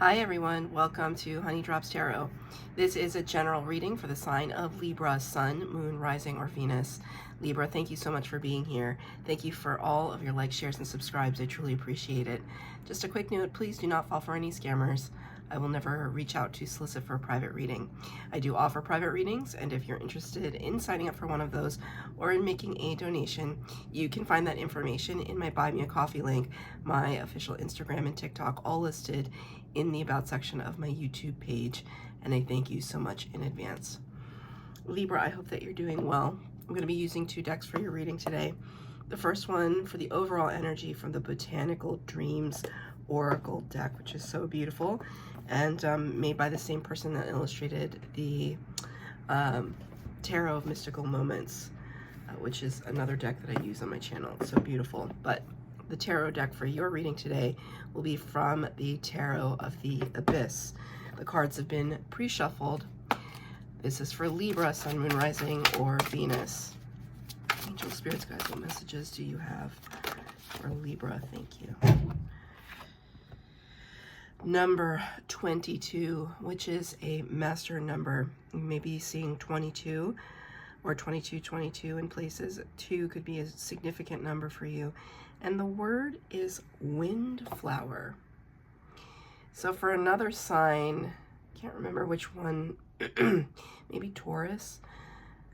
Hi everyone, welcome to Honey Drops Tarot. This is a general reading for the sign of Libra, Sun, Moon, Rising, or Venus. Libra, thank you so much for being here. Thank you for all of your likes, shares, and subscribes. I truly appreciate it. Just a quick note, please do not fall for any scammers. I will never reach out to solicit for a private reading. I do offer private readings, and if you're interested in signing up for one of those or in making a donation, you can find that information in my Buy Me a Coffee link, my official Instagram and TikTok, all listed in the About section of my YouTube page, and I thank you so much in advance. Libra, I hope that you're doing well. I'm going to be using two decks for your reading today. The first one for the overall energy from the Botanical Dreams Oracle deck, which is so beautiful, and made by the same person that illustrated the Tarot of Mystical Moments, which is another deck that I use on my channel. It's so beautiful. But the tarot deck for your reading today will be from the Tarot of the Abyss. The cards have been pre-shuffled. This is for Libra, Sun, Moon, Rising, or Venus. Angel Spirits, guys, what messages do you have for Libra? Thank you. Number 22, which is a master number. You may be seeing 22 or 2222 in places. 2 could be a significant number for you. And the word is windflower. So for another sign, can't remember which one, maybe Taurus,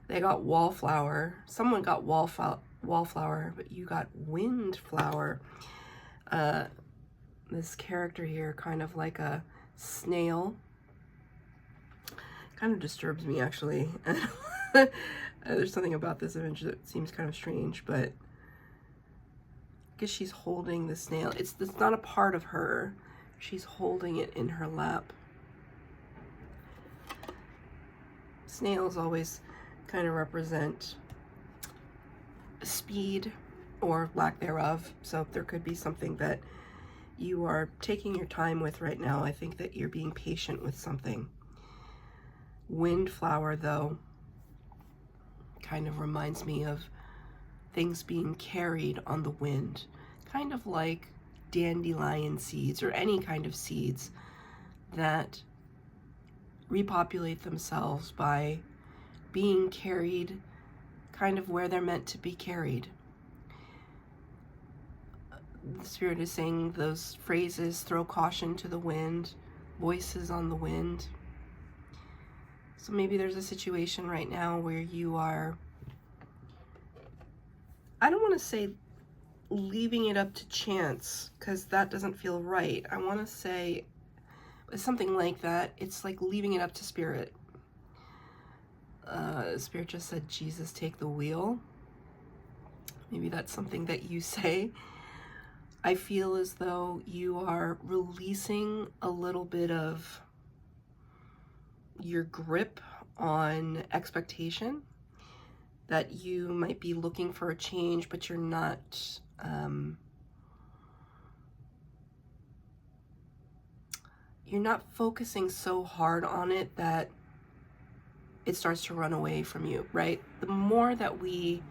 they got wallflower. Someone got wallflower, but you got windflower. This character here, kind of like a snail, kind of disturbs me actually. There's something about this image that seems kind of strange, but I guess she's holding the snail. It's not a part of her. She's holding it in her lap. Snails always kind of represent speed or lack thereof. So there could be something that you are taking your time with right now. I think that you're being patient with something. Windflower, though, kind of reminds me of things being carried on the wind, kind of like dandelion seeds or any kind of seeds that repopulate themselves by being carried kind of where they're meant to be carried. The Spirit is saying those phrases: throw caution to the wind, voices on the wind. So maybe there's a situation right now where you are, I don't want to say leaving it up to chance, because that doesn't feel right. I want to say something like that. It's like leaving it up to Spirit. Spirit just said, Jesus, take the wheel. Maybe that's something that you say. I feel as though you are releasing a little bit of your grip on expectation, that you might be looking for a change, but you're not focusing so hard on it that it starts to run away from you, right? The more that we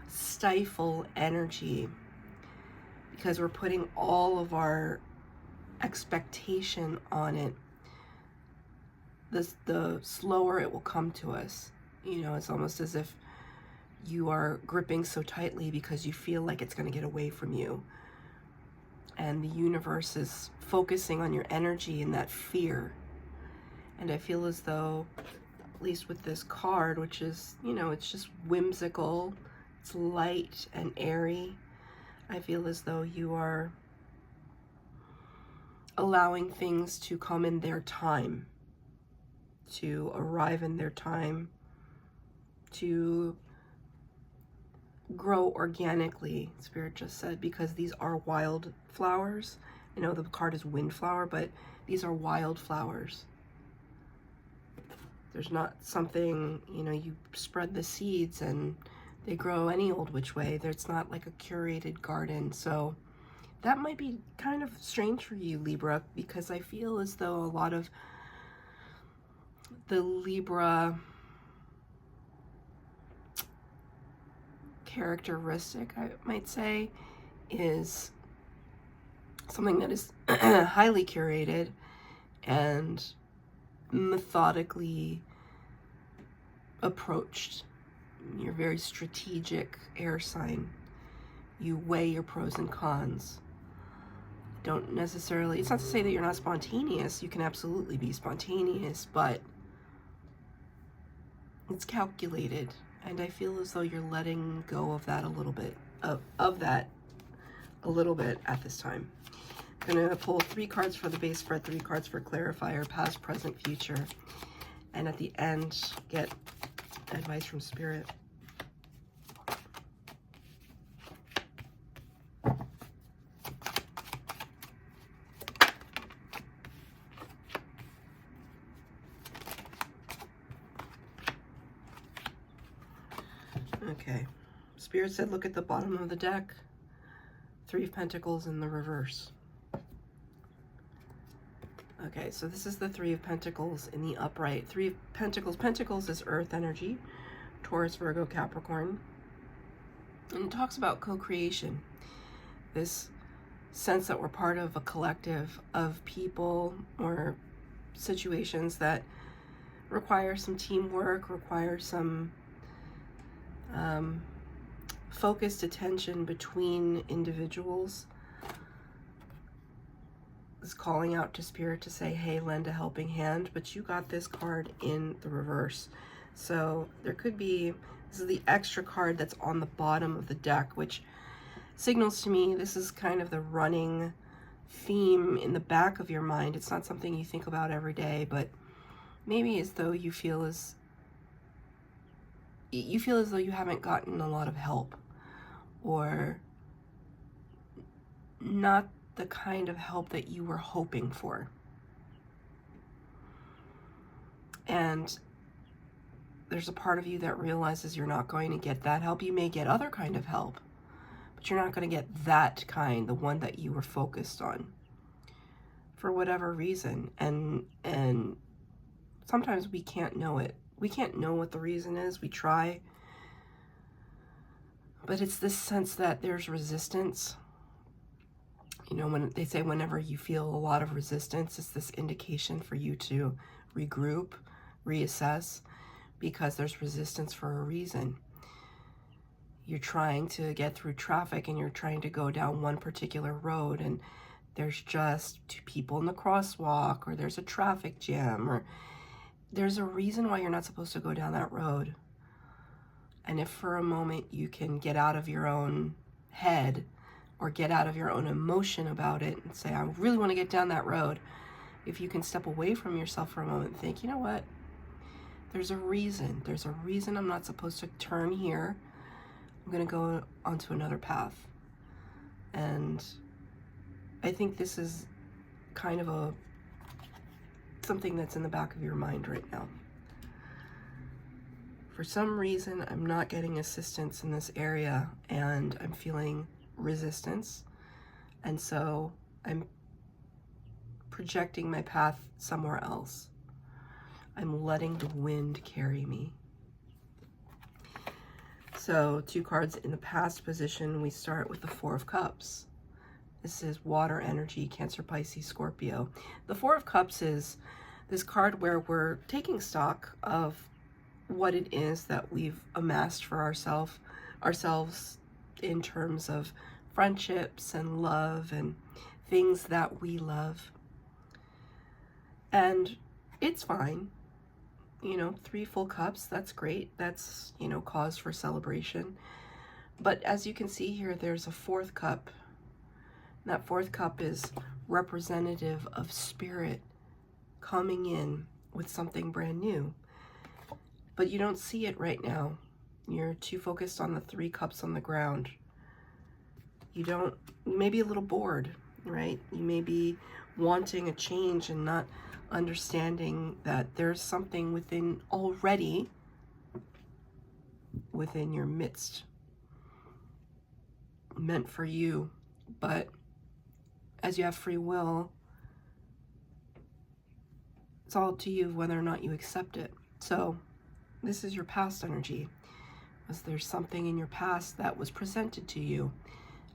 stifle energy because we're putting all of our expectation on it, the slower it will come to us. You know, it's almost as if you are gripping so tightly because you feel like it's going to get away from you. And the universe is focusing on your energy in that fear. And I feel as though, at least with this card, which is, you know, it's just whimsical, it's light and airy, I feel as though you are allowing things to come in their time, to arrive in their time, to grow organically, Spirit just said, because these are wild flowers. I know the card is windflower, but these are wild flowers. There's not something, you know, you spread the seeds and they grow any old which way. It's not like a curated garden. So that might be kind of strange for you, Libra, because I feel as though a lot of the Libra characteristic, I might say, is something that is highly curated and methodically approached. You're very strategic air sign. You weigh your pros and cons. Don't necessarily, it's not to say that you're not spontaneous. You can absolutely be spontaneous, but it's calculated. And I feel as though you're letting go of that a little bit, of that a little bit at this time. I'm going to pull 3 cards for the base spread, 3 cards for clarifier, past, present, future. And at the end, get advice from Spirit. Okay. Spirit said look at the bottom of the deck. 3 of Pentacles in the reverse. Okay, so this is the 3 of Pentacles in the upright. 3 of Pentacles. Pentacles is earth energy. Taurus, Virgo, Capricorn. And it talks about co-creation. This sense that we're part of a collective of people or situations that require some teamwork, require some focused attention between individuals. Is calling out to Spirit to say, hey, lend a helping hand, but you got this card in the reverse. So there could be, this is the extra card that's on the bottom of the deck, which signals to me this is kind of the running theme in the back of your mind. It's not something you think about every day, but maybe as though you feel as though you haven't gotten a lot of help, or not the kind of help that you were hoping for. And there's a part of you that realizes you're not going to get that help. You may get other kind of help, but you're not going to get that kind, the one that you were focused on, for whatever reason. And sometimes we can't know it. We can't know what the reason is. We try. But it's this sense that there's resistance. You know, when they say whenever you feel a lot of resistance, it's this indication for you to regroup, reassess, because there's resistance for a reason. You're trying to get through traffic and you're trying to go down one particular road, and there's just 2 people in the crosswalk, or there's a traffic jam, or there's a reason why you're not supposed to go down that road. And if for a moment you can get out of your own head or get out of your own emotion about it and say, I really want to get down that road. If you can step away from yourself for a moment and think, you know what? There's a reason. There's a reason I'm not supposed to turn here. I'm going to go onto another path. And I think this is kind of something that's in the back of your mind right now. For some reason, I'm not getting assistance in this area, and I'm feeling resistance. And so I'm projecting my path somewhere else. I'm letting the wind carry me. So 2 cards in the past position, we start with the 4 of Cups. This is water energy, Cancer, Pisces, Scorpio. The 4 of Cups is this card where we're taking stock of what it is that we've amassed for ourselves in terms of friendships and love and things that we love. And it's fine. You know, 3 full cups, that's great. That's, you know, cause for celebration. But as you can see here, there's a 4th cup. That 4th cup is representative of Spirit coming in with something brand new. But you don't see it right now. You're too focused on the 3 cups on the ground. You may be a little bored, right? You may be wanting a change and not understanding that there's something within your midst meant for you. But as you have free will, it's all up to you whether or not you accept it. So this is your past energy. Was there something in your past that was presented to you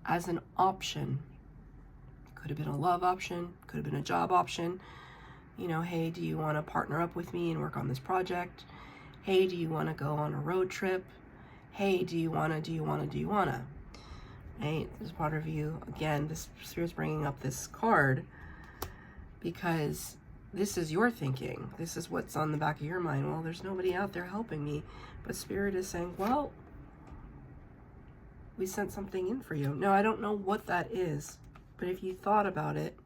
as an option? Could have been a love option, could have been a job option, You know, hey, do you want to partner up with me and work on this project? Hey, do you want to go on a road trip? Hey, do you want to? Right? There's part of you, again, this Spirit's bringing up this card because this is your thinking. This is what's on the back of your mind. Well, there's nobody out there helping me. But Spirit is saying, well, we sent something in for you. Now, I don't know what that is, but if you thought about it,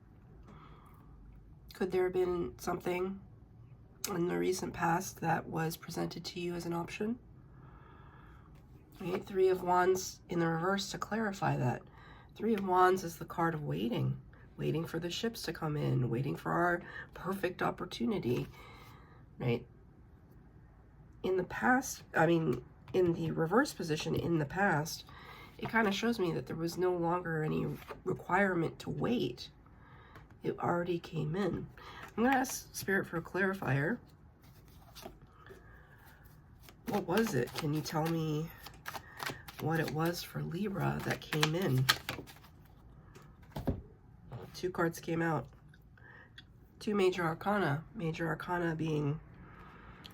could there have been something in the recent past that was presented to you as an option? Right? Three of Wands in the reverse to clarify that. Three of Wands is the card of waiting. Waiting for the ships to come in. Waiting for our perfect opportunity. Right? In the past, I mean, in the reverse position in the past, it kind of shows me that there was no longer any requirement to wait. It already came in. I'm going to ask Spirit for a clarifier. What was it? Can you tell me what it was for Libra that came in? Two cards came out. Two major arcana. Major arcana being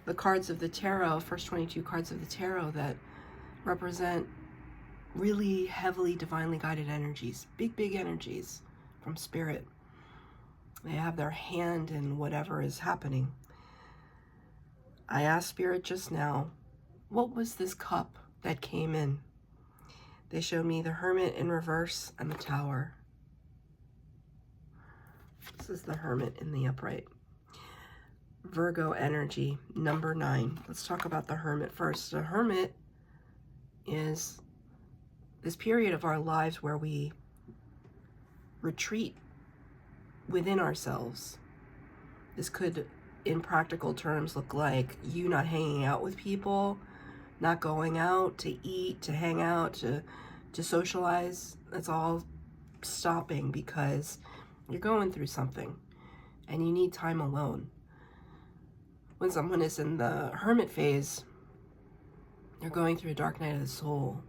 the cards of the tarot, first 22 cards of the tarot that represent really heavily divinely guided energies. Big energies from Spirit. They have their hand in whatever is happening. I asked Spirit just now, what was this cup that came in? They showed me the Hermit in reverse and the Tower. This is the Hermit in the upright. Virgo energy, number 9. Let's talk about the Hermit first. The Hermit is this period of our lives where we retreat within ourselves. This could, in practical terms, look like you not hanging out with people, not going out to eat, to hang out, to socialize. That's all stopping because you're going through something and you need time alone. When someone is in the Hermit phase, they're going through a dark night of the soul,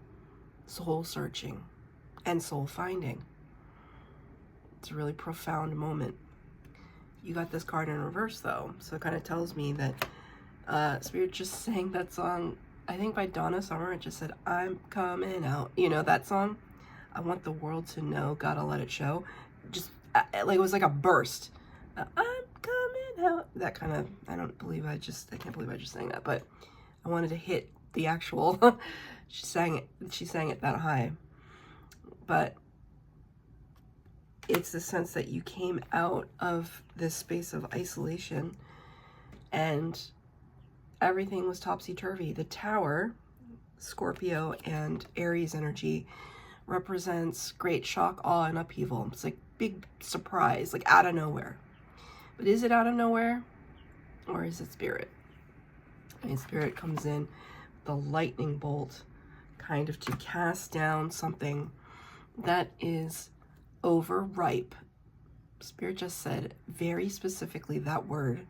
soul searching and soul finding. It's a really profound moment. You got this card in reverse though, so it kind of tells me that Spirit just sang that song, I think by Donna Summer. It just said, I'm coming out. You know that song? I want the world to know, gotta let it show. Just like it was like a burst. I'm coming out. That kind of, I can't believe I just sang that, but I wanted to hit the actual, she sang it that high. But it's the sense that you came out of this space of isolation and everything was topsy-turvy. The Tower, Scorpio and Aries energy, represents great shock, awe, and upheaval. It's like big surprise, like out of nowhere. But is it out of nowhere or is it Spirit? And Spirit comes in, the lightning bolt, kind of to cast down something that is overripe. Spirit just said very specifically that word,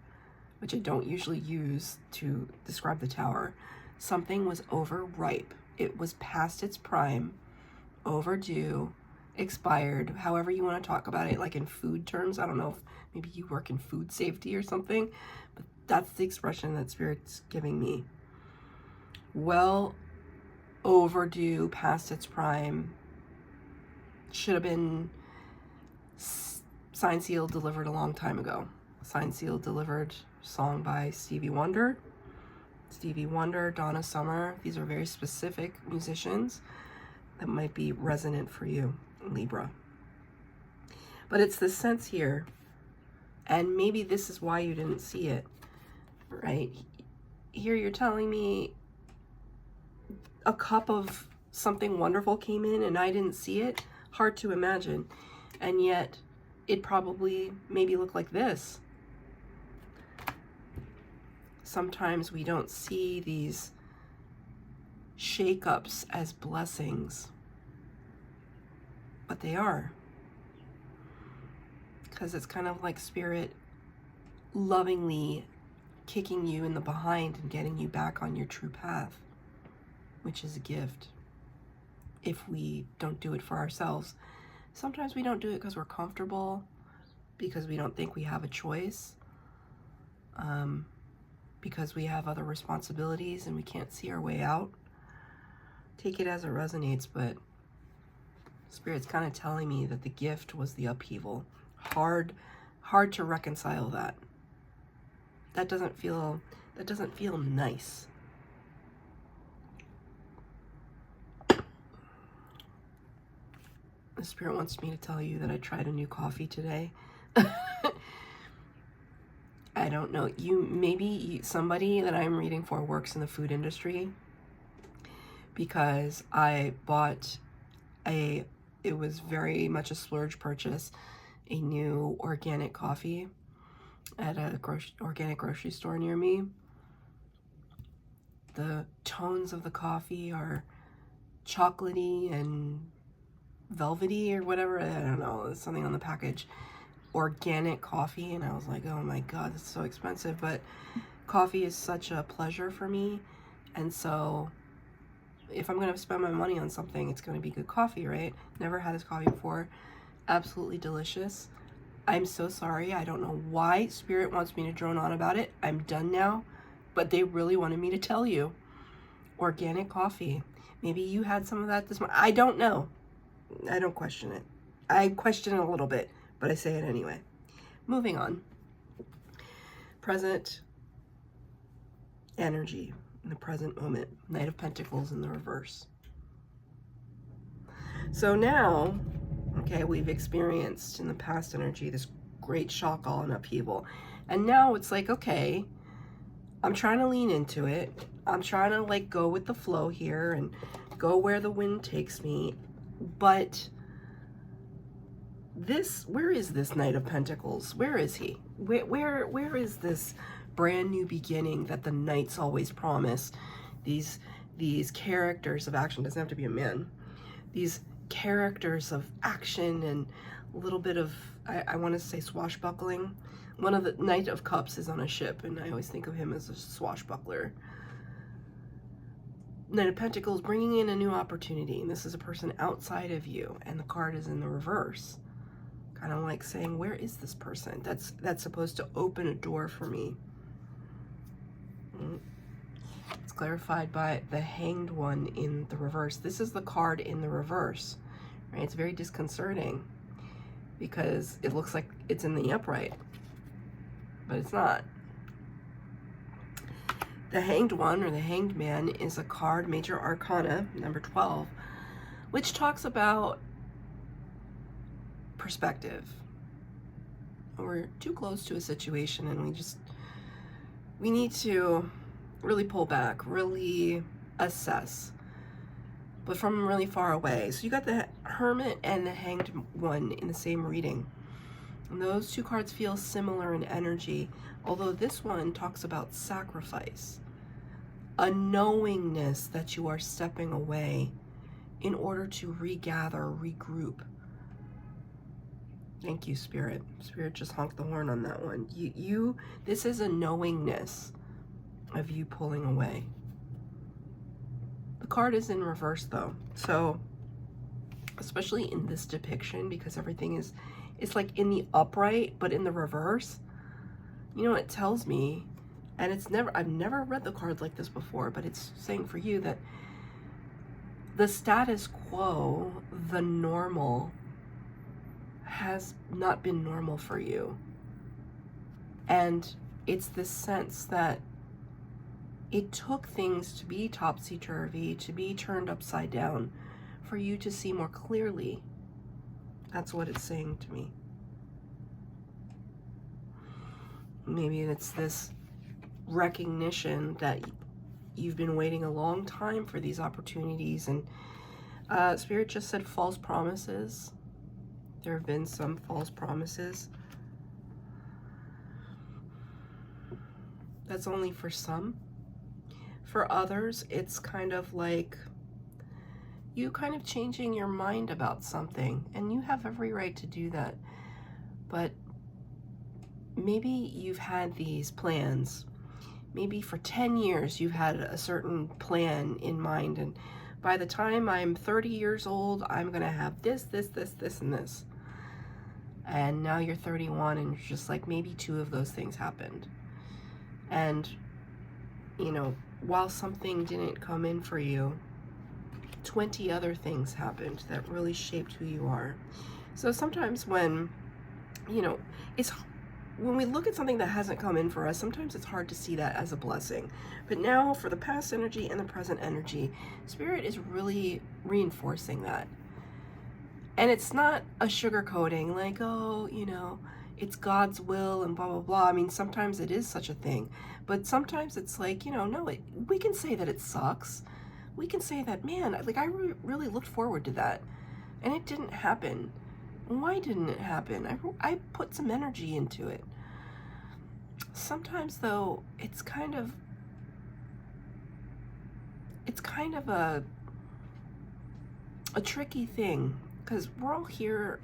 which I don't usually use to describe the Tower. Something was overripe. It was past its prime, overdue, expired, however you want to talk about it, like in food terms. I don't know if maybe you work in food safety or something, but that's the expression that Spirit's giving me. Well overdue, past its prime, should have been signed, sealed, delivered a long time ago. Signed, sealed, delivered, song by Stevie Wonder, Donna Summer. These are very specific musicians that might be resonant for you, Libra. But it's the sense here, and maybe this is why you didn't see it, right? Here you're telling me a cup of something wonderful came in and I didn't see it. Hard to imagine. And yet it probably maybe looked like this. Sometimes we don't see these shakeups as blessings, but they are. Because it's kind of like Spirit lovingly kicking you in the behind and getting you back on your true path, which is a gift if we don't do it for ourselves. Sometimes we don't do it because we're comfortable, because we don't think we have a choice. because we have other responsibilities and we can't see our way out. Take it as it resonates, but Spirit's kind of telling me that the gift was the upheaval. Hard to reconcile that. That doesn't feel nice. The Spirit wants me to tell you that I tried a new coffee today. I don't know. Somebody that I'm reading for works in the food industry, because I bought it was very much a splurge purchase, a new organic coffee at a organic grocery store near me. The tones of the coffee are chocolatey and velvety or whatever. I don't know. There's something on the package. Organic coffee, and I was like, oh my god, it's so expensive, but coffee is such a pleasure for me, and so if I'm going to spend my money on something, it's going to be good coffee, right? Never had this coffee before. Absolutely delicious. I'm so sorry. I don't know why Spirit wants me to drone on about it. I'm done now, but they really wanted me to tell you. Organic coffee. Maybe you had some of that this morning. I don't know. I don't question it. I question it a little bit, but I say it anyway. Moving on. Present energy in the present moment. Knight of Pentacles in the reverse. So now, okay, we've experienced in the past energy this great shock, all and upheaval. And now it's like, okay, I'm trying to lean into it. I'm trying to like go with the flow here and go where the wind takes me. But where is this Knight of Pentacles? Where is he? Where is this brand new beginning that the knights always promise? These characters of action, doesn't have to be a man. These characters of action and a little bit of, I want to say swashbuckling. One of the Knight of Cups is on a ship, and I always think of him as a swashbuckler. Knight of Pentacles bringing in a new opportunity, and this is a person outside of you, and the card is in the reverse. Kind of like saying, where is this person that's supposed to open a door for me? It's clarified by the Hanged One in the reverse. This is the card in the reverse, right? It's very disconcerting because it looks like it's in the upright, but it's not. The Hanged One, or the Hanged Man, is a card, Major Arcana, number 12, which talks about perspective. We're too close to a situation and we need to really pull back, really assess, but from really far away. So you got the Hermit and the Hanged One in the same reading. And those two cards feel similar in energy, although this one talks about sacrifice, a knowingness that you are stepping away in order to regather, regroup. Thank you, Spirit. Spirit just honked the horn on that one. This is a knowingness of you pulling away. The card is in reverse though. So, especially in this depiction, because everything it's like in the upright, but in the reverse, you know, it tells me, and I've never read the card like this before, but it's saying for you that the status quo, the normal, has not been normal for you. And it's this sense that it took things to be topsy-turvy, to be turned upside down, for you to see more clearly. That's what it's saying to me. Maybe it's this recognition that you've been waiting a long time for these opportunities, and Spirit just said false promises. There have been some false promises. That's only for some. For others, it's kind of like you kind of changing your mind about something, and you have every right to do that. But maybe you've had these plans. Maybe for 10 years you've had a certain plan in mind, and by the time I'm 30 years old, I'm gonna have this, this, this, this, and this. And now you're 31 and you're just like, maybe two of those things happened. And, you know, while something didn't come in for you, 20 other things happened that really shaped who you are. So sometimes when, you know, when we look at something that hasn't come in for us, sometimes it's hard to see that as a blessing. But now for the past energy and the present energy, Spirit is really reinforcing that. And it's not a sugarcoating like, oh, you know, it's God's will and blah, blah, blah. I mean, sometimes it is such a thing. But sometimes it's like, you know, no, we can say that it sucks. We can say that, man, like I really looked forward to that. And it didn't happen. Why didn't it happen? I put some energy into it. Sometimes, though, it's kind of a tricky thing, because we're all here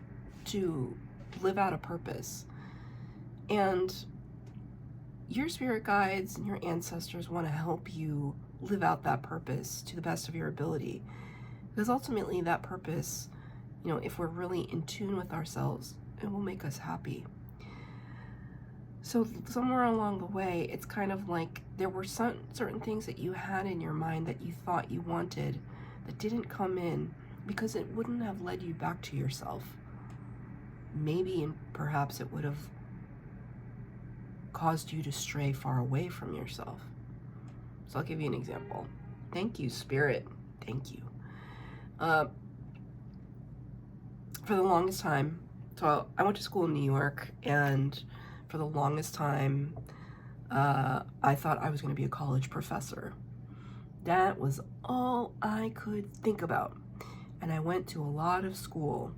to live out a purpose. And your spirit guides and your ancestors want to help you live out that purpose to the best of your ability. Because ultimately that purpose, you know, if we're really in tune with ourselves, it will make us happy. So somewhere along the way, it's kind of like there were certain things that you had in your mind that you thought you wanted that didn't come in because it wouldn't have led you back to yourself. Maybe and perhaps it would have caused you to stray far away from yourself. So I'll give you an example. Thank you, Spirit. Thank you. For the longest time, so I went to school in New York, and for the longest time, I thought I was going to be a college professor. That was all I could think about. And I went to a lot of school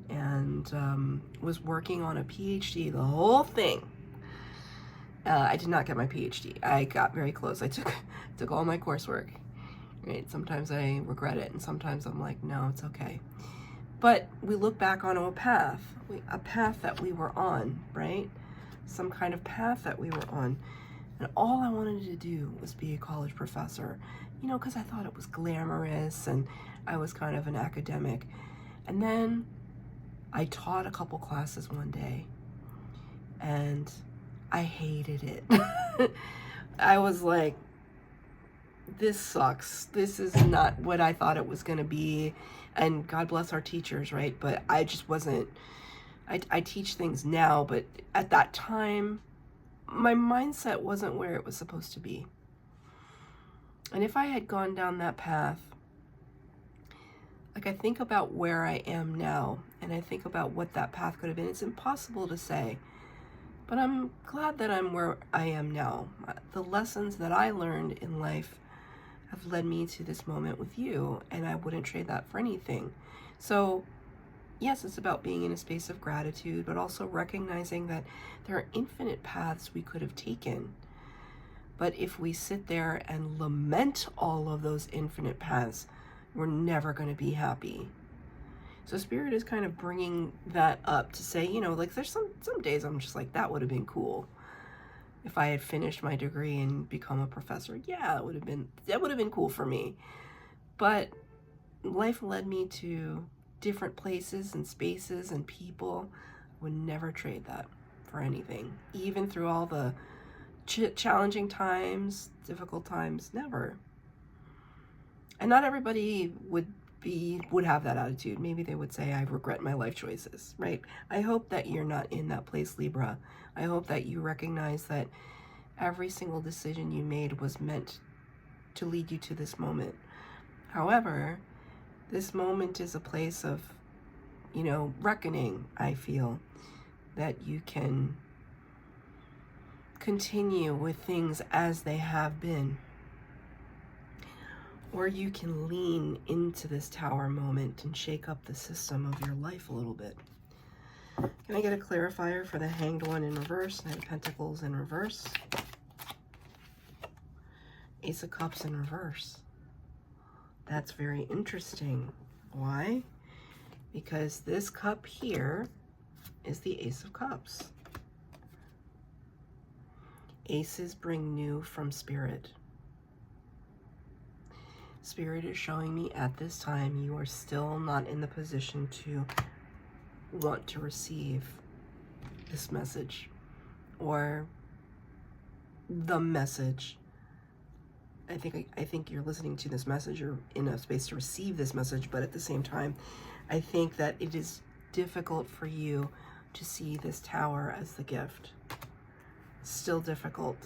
and was working on a PhD, the whole thing. I did not get my PhD. I got very close. I took all my coursework. Right? Sometimes I regret it, and sometimes I'm like, no, it's okay. But we look back on a path that we were on, right? Some kind of path that we were on. And all I wanted to do was be a college professor, you know, because I thought it was glamorous and I was kind of an academic. And then I taught a couple classes one day and I hated it. I was like, this sucks. This is not what I thought it was going to be. And God bless our teachers, right? But I just wasn't, I teach things now, but at that time, my mindset wasn't where it was supposed to be. And if I had gone down that path, like I think about where I am now, and I think about what that path could have been, it's impossible to say. But I'm glad that I'm where I am now. The lessons that I learned in life have led me to this moment with you, and I wouldn't trade that for anything. So yes, it's about being in a space of gratitude, but also recognizing that there are infinite paths we could have taken. But if we sit there and lament all of those infinite paths, we're never going to be happy. So Spirit is kind of bringing that up to say, you know, like there's some days I'm just like, that would have been cool. If I had finished my degree and become a professor, yeah, that would have been cool for me. But life led me to different places and spaces and people. I would never trade that for anything. Even through all the challenging times, difficult times, never. And not everybody would have that attitude. Maybe they would say, I regret my life choices, right? I hope that you're not in that place, Libra. I hope that you recognize that every single decision you made was meant to lead you to this moment. However, this moment is a place of, you know, reckoning, I feel, that you can continue with things as they have been. Or you can lean into this tower moment and shake up the system of your life a little bit. Can I get a clarifier for the Hanged One in reverse, Knight of Pentacles in reverse, Ace of Cups in reverse? That's very interesting. Why? Because this cup here is the Ace of Cups. Aces bring new from Spirit. Spirit is showing me at this time you are still not in the position to want to receive this message, or the message. I think you're listening to this message or in a space to receive this message, but at the same time, I think that it is difficult for you to see this Tower as the gift. Still difficult.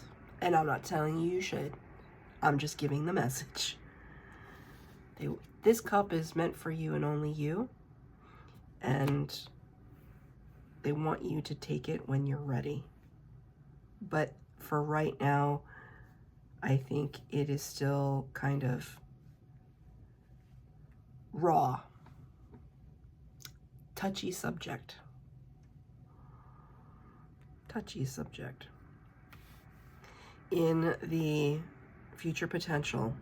And I'm not telling you you should. I'm just giving the message. This cup is meant for you and only you. And they want you to take it when you're ready. But for right now, I think it is still kind of raw. Touchy subject. Touchy subject. In the future potential,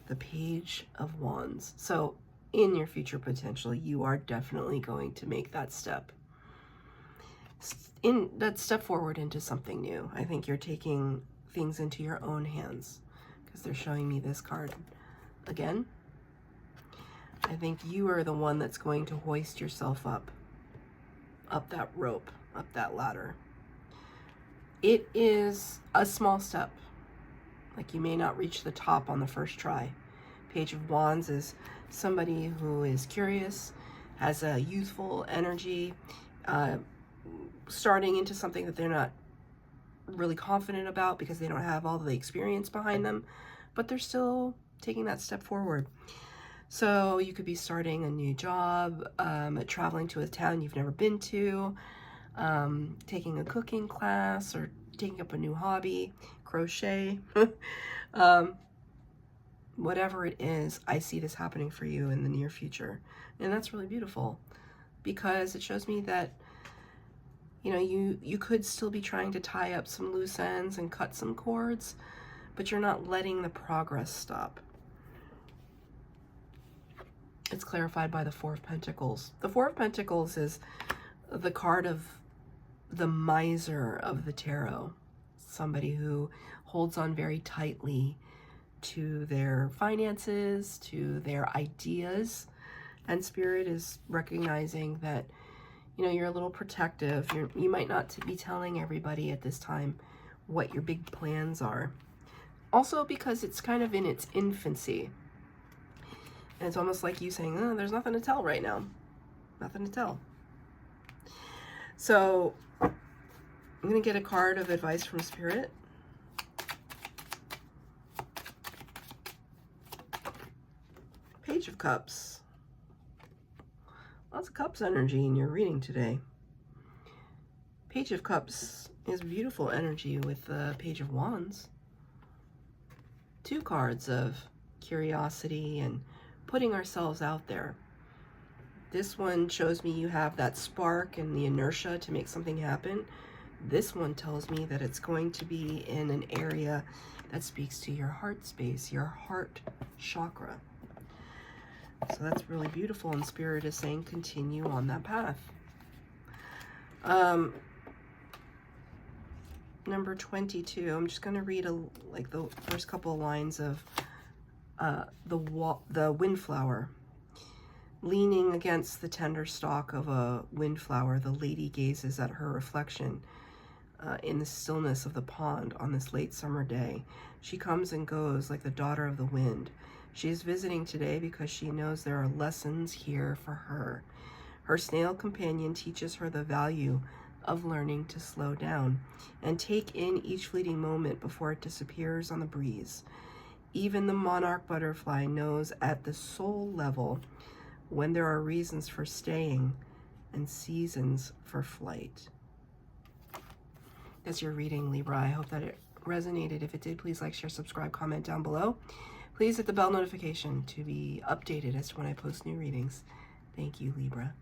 the Page of Wands. So in your future potential, you are definitely going to make that step. Step forward into something new. I think you're taking things into your own hands, because they're showing me this card again. I think you are the one that's going to hoist yourself up that rope, up that ladder. It is a small step. Like, you may not reach the top on the first try. Page of Wands is somebody who is curious, has a youthful energy, starting into something that they're not really confident about because they don't have all the experience behind them, but they're still taking that step forward. So you could be starting a new job, traveling to a town you've never been to, taking a cooking class, or taking up a new hobby, crochet. Whatever it is, I see this happening for you in the near future. And that's really beautiful, because it shows me that, you know, you could still be trying to tie up some loose ends and cut some cords, but you're not letting the progress stop. It's clarified by the Four of Pentacles. The Four of Pentacles is the card of the miser of the tarot. Somebody who holds on very tightly to their finances, to their ideas. And Spirit is recognizing that, you know, you're a little protective. You might not be telling everybody at this time what your big plans are. Also because it's kind of in its infancy. And it's almost like you saying, oh, there's nothing to tell right now. Nothing to tell. So I'm going to get a card of advice from Spirit. Page of Cups. Lots of Cups energy in your reading today. Page of Cups is beautiful energy with the Page of Wands. Two cards of curiosity and putting ourselves out there. This one shows me you have that spark and the inertia to make something happen. This one tells me that it's going to be in an area that speaks to your heart space, your heart chakra. So that's really beautiful, and Spirit is saying continue on that path. Number 22, I'm just going to read the first couple of lines of the windflower. Leaning against the tender stalk of a windflower, the lady gazes at her reflection in the stillness of the pond on this late summer day. She comes and goes like the daughter of the wind. She is visiting today because she knows there are lessons here for her. Her snail companion teaches her the value of learning to slow down and take in each fleeting moment before it disappears on the breeze. Even the monarch butterfly knows at the soul level when there are reasons for staying and seasons for flight. That's your reading, Libra. I hope that it resonated. If it did, please like, share, subscribe, comment down below. Please hit the bell notification to be updated as to when I post new readings. Thank you, Libra.